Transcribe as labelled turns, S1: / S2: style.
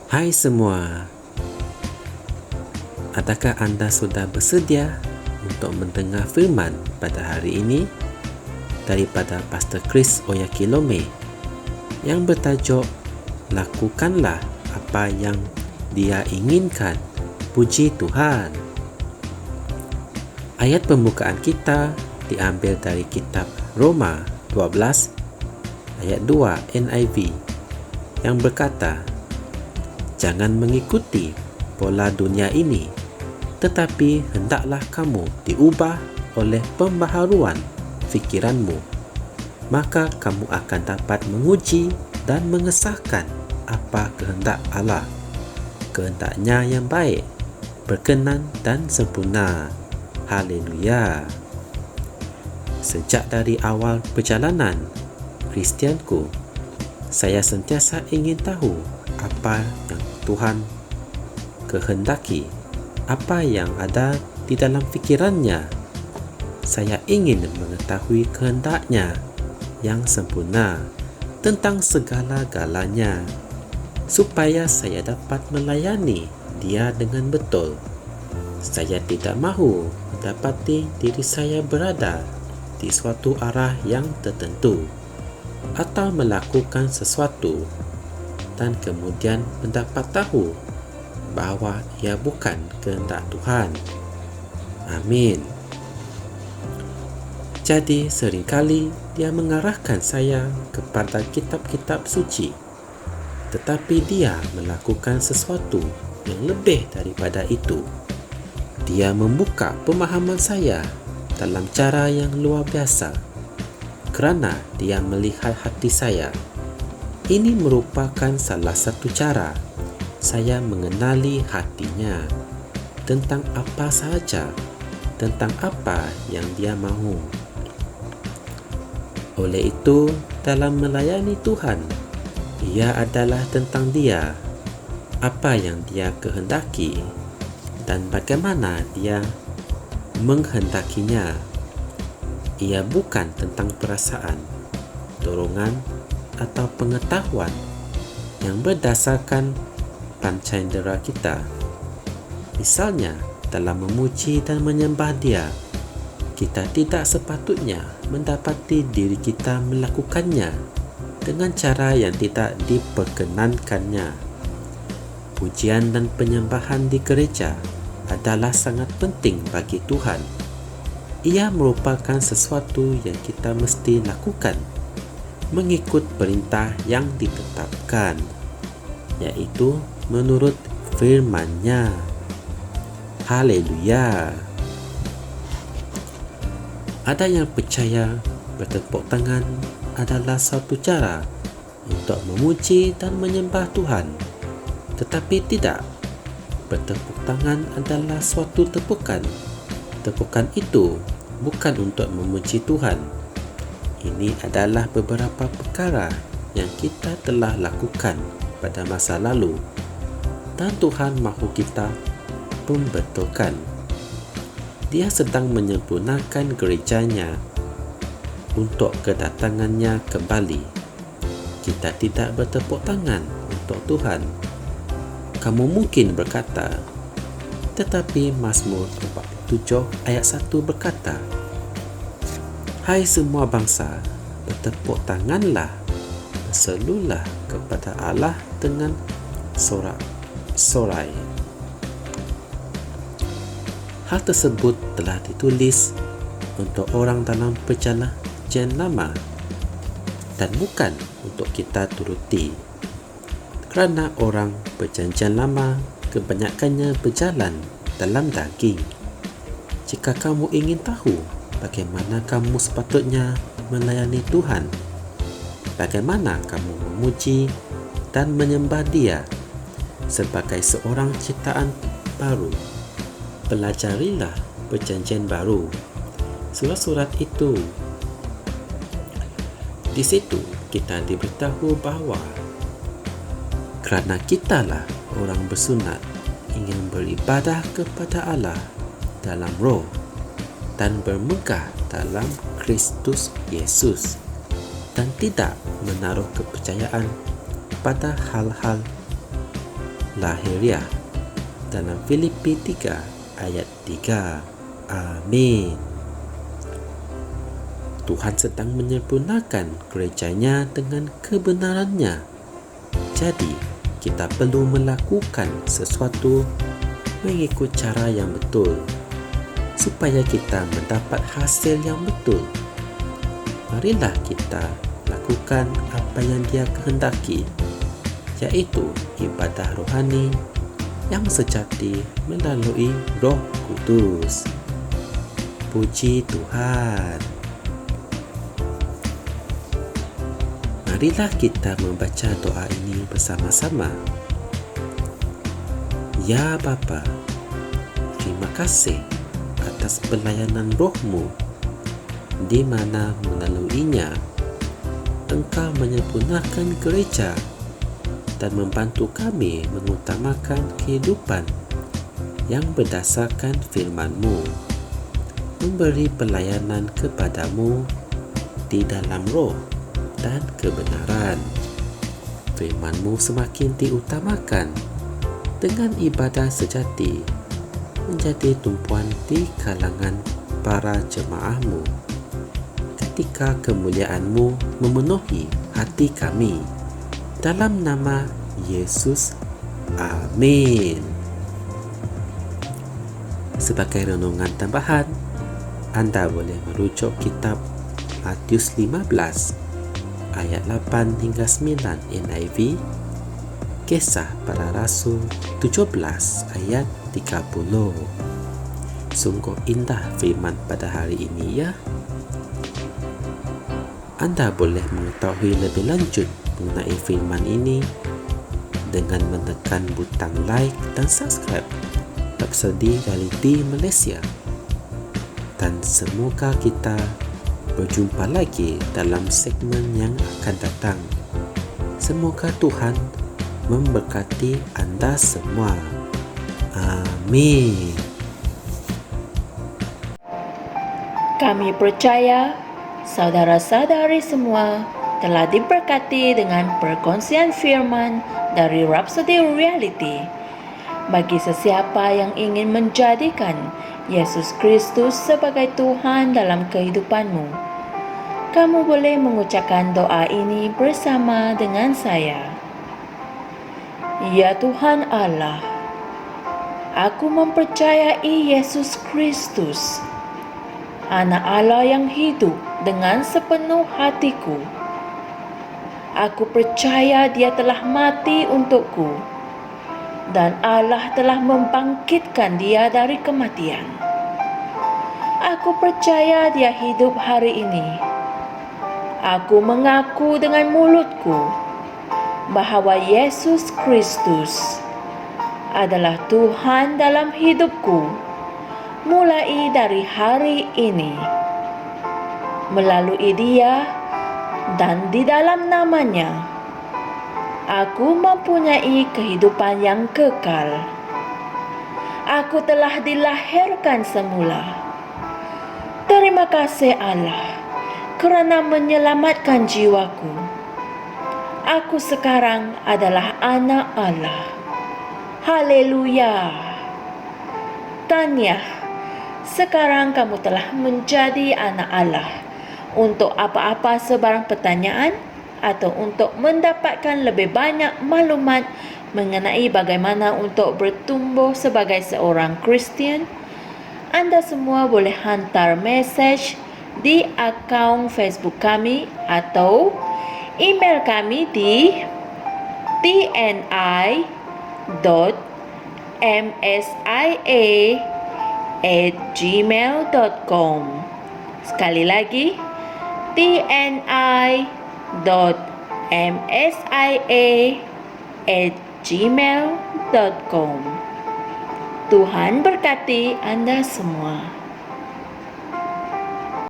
S1: Hai semua, adakah anda sudah bersedia untuk mendengar firman pada hari ini daripada Pastor Chris Oyakilome yang bertajuk Lakukanlah apa yang Dia inginkan, puji Tuhan. Ayat pembukaan kita diambil dari kitab Roma 12 ayat 2 NIV yang berkata, "Jangan mengikuti pola dunia ini, tetapi hendaklah kamu diubah oleh pembaharuan fikiranmu. Maka kamu akan dapat menguji dan mengesahkan apa kehendak Allah, kehendak-Nya yang baik, berkenan dan sempurna." Haleluya. Sejak dari awal perjalanan Kristianku, saya sentiasa ingin tahu apa yang Tuhan kehendaki, apa yang ada di dalam fikirannya. Saya ingin mengetahui kehendak-Nya yang sempurna tentang segala-galanya, supaya saya dapat melayani Dia dengan betul. Saya tidak mahu mendapati diri saya berada di suatu arah yang tertentu atau melakukan sesuatu dan kemudian mendapat tahu bahawa ia bukan kehendak Tuhan. Amin. Jadi seringkali Dia mengarahkan saya kepada kitab-kitab suci, tetapi Dia melakukan sesuatu yang lebih daripada itu. Dia membuka pemahaman saya dalam cara yang luar biasa, kerana Dia melihat hati saya. Ini merupakan salah satu cara saya mengenali hatinya tentang apa sahaja, tentang apa yang Dia mahu. Oleh itu, dalam melayani Tuhan, ia adalah tentang Dia, apa yang Dia kehendaki dan bagaimana Dia menghendakinya. Ia bukan tentang perasaan, dorongan atau pengetahuan yang berdasarkan panca indera kita. Misalnya, dalam memuji dan menyembah Dia, kita tidak sepatutnya mendapati diri kita melakukannya dengan cara yang tidak diperkenankannya. Pujian dan penyembahan di gereja adalah sangat penting bagi Tuhan. Ia merupakan sesuatu yang kita mesti lakukan mengikut perintah yang ditetapkan, yaitu menurut firman-Nya. Haleluya. Ada yang percaya bertepuk tangan adalah satu cara untuk memuji dan menyembah Tuhan, tetapi tidak. Bertepuk tangan adalah suatu tepukan. Tepukan itu bukan untuk memuji Tuhan. Ini adalah beberapa perkara yang kita telah lakukan pada masa lalu, dan Tuhan mahu kita pembetulkan. Dia sedang menyempurnakan gerejanya untuk kedatangannya kembali. Kita tidak bertepuk tangan untuk Tuhan. Kamu mungkin berkata, tetapi Mazmur 47 ayat 1 berkata, "Hai semua bangsa, bertepuk tanganlah, berserulah kepada Allah dengan sorak-sorai." Hal tersebut telah ditulis untuk orang dalam perjanjian lama dan bukan untuk kita turuti, kerana orang perjanjian lama kebanyakannya berjalan dalam daging. Jika kamu ingin tahu bagaimana kamu sepatutnya melayani Tuhan, bagaimana kamu memuji dan menyembah Dia sebagai seorang ciptaan baru, pelajarilah perjanjian baru, surat-surat itu. Di situ kita diberitahu bahawa kerana kitalah orang bersunat ingin beribadah kepada Allah dalam roh dan bermegah dalam Kristus Yesus, dan tidak menaruh kepercayaan pada hal-hal lahiriah dalam Filipi 3 ayat 3. Amin. Tuhan sedang menyempurnakan gerejanya dengan kebenarannya. Jadi, kita perlu melakukan sesuatu mengikut cara yang betul supaya kita mendapat hasil yang betul. Marilah kita lakukan apa yang Dia kehendaki, iaitu ibadah rohani yang sejati melalui Roh Kudus. Puji Tuhan. Marilah kita membaca doa ini bersama-sama. Ya Bapa, terima kasih atas pelayanan Roh-Mu, di mana melaluinya Engkau menyempurnakan gereja dan membantu kami mengutamakan kehidupan yang berdasarkan firman-Mu, memberi pelayanan kepadamu di dalam roh dan kebenaran. Firman-Mu semakin diutamakan dengan ibadah sejati menjadi tumpuan di kalangan para jemaah-Mu ketika kemuliaan-Mu memenuhi hati kami. Dalam nama Yesus, amin. Sebagai renungan tambahan, anda boleh merujuk kitab Matius 15 ayat 8 hingga 9 NIV, Kisah Para Rasul 17 ayat 30. Sungguh indah firman pada hari ini ya. Anda boleh mengetahui lebih lanjut mengenai firman ini dengan menekan butang like dan subscribe Rapsodi Reality Malaysia. Dan semoga kita berjumpa lagi dalam segmen yang akan datang. Semoga Tuhan memberkati anda semua. Amin.
S2: Kami percaya saudara-saudari semua telah diberkati dengan perkongsian firman dari Rapsodi Reality. Bagi sesiapa yang ingin menjadikan Yesus Kristus sebagai Tuhan dalam kehidupanmu, kamu boleh mengucapkan doa ini bersama dengan saya. Ya Tuhan Allah, aku mempercayai Yesus Kristus, Anak Allah yang hidup dengan sepenuh hatiku. Aku percaya Dia telah mati untukku dan Allah telah membangkitkan Dia dari kematian. Aku percaya Dia hidup hari ini. Aku mengaku dengan mulutku bahawa Yesus Kristus adalah Tuhan dalam hidupku mulai dari hari ini. Melalui Dia dan di dalam nama-Nya, aku mempunyai kehidupan yang kekal. Aku telah dilahirkan semula. Terima kasih Allah kerana menyelamatkan jiwaku. Aku sekarang adalah anak Allah. Haleluya. Tahniah, sekarang kamu telah menjadi anak Allah. Untuk apa-apa sebarang pertanyaan atau untuk mendapatkan lebih banyak maklumat mengenai bagaimana untuk bertumbuh sebagai seorang Kristian, anda semua boleh hantar mesej di akaun Facebook kami atau email kami di tni.msia@gmail.com. Sekali lagi, tni.msia@gmail.com. Tuhan berkati anda semua.